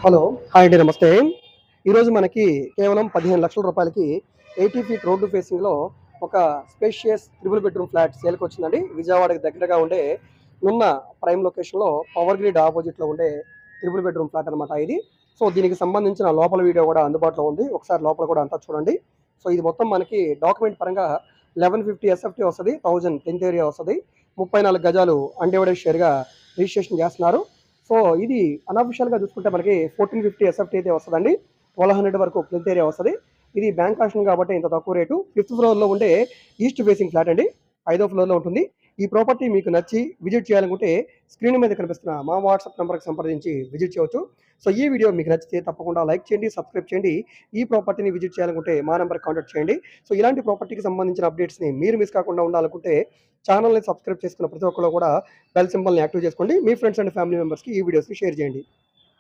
Hello. Hi అండి. నమస్తే. ఈరోజు మనకి కేవలం 15,00,000 రూపాయలకి 80 ఫీట్ రోడ్డు ఫేసింగ్‌లో ఒక స్పేషియస్ ట్రిపుల్ బెడ్‌రూమ్ ఫ్లాట్ సేల్‌కొచ్చిందండి. విజయవాడకి దగ్గరగా ఉండే నున్న ప్రైమ్ లొకేషన్‌లో పవర్ గ్రిడ్ ఆపోజిట్‌లో ఉండే ట్రిపుల్ బెడ్‌రూమ్ ఫ్లాట్ అనమాట ఇది. సో, దీనికి సంబంధించిన లోపల వీడియో కూడా అందుబాటులో ఉంది. ఒకసారి లోపల కూడా అంతా చూడండి. సో, ఇది మొత్తం మనకి డాక్యుమెంట్ పరంగా 1150 ఎస్ఎఫ్టీ వస్తది. 1000 10th ఏరియా వస్తది. 34 గజాలు అన్‌డివైడెడ్ షేర్‌గా రిజిస్ట్రేషన్ చేస్తున్నారు. సో, ఇది అన్‌అఫిషియల్‌గా చూసుకుంటే మనకి 1450 ఎస్ఎఫ్టీ అయితే వస్తదండి. 1200 వరకు ప్లింత్ ఏరియా వస్తది. ఇది బ్యాంక్ ఆప్షన్ కాబట్టి ఇంత తక్కువ రేటు. ఫిఫ్త్ ఫ్లోర్‌లో ఉండే ఈస్ట్ ఫేసింగ్ ఫ్లాట్ అండి. ఐదో ఫ్లోర్‌లో ఉంటుంది. ఈ ప్రాపర్టీ మీకు నచ్చి విజిట్ చేయాలనుకుంటే స్క్రీన్ మీద కనిపిస్తున్న మా వాట్సాప్ నంబర్‌కి సంప్రదించి విజిట్ చేయొచ్చు. సో, ఈ వీడియో మీకు నచ్చితే తప్పకుండా లైక్ చేయండి, సబ్స్క్రైబ్ చేయండి. ఈ ప్రాపర్టీని విజిట్ చేయాలనుకుంటే మా నంబర్‌కి కాంటాక్ట్ చేయండి. సో, ఇలాంటి ప్రాపర్టీకి సంబంధించిన అప్డేట్స్‌ని మీరు మిస్ కాకుండా ఉండాలనుకుంటే ఛానెల్‌ని సబ్స్క్రైబ్ చేసుకున్న ప్రతి ఒక్కళ్ళు కూడా బెల్ సింబల్‌ని యాక్టివ్ చేసుకోండి. మీ ఫ్రెండ్స్ అండ్ ఫ్యామిలీ మెంబర్స్‌కి ఈ వీడియోస్‌ని షేర్ చేయండి.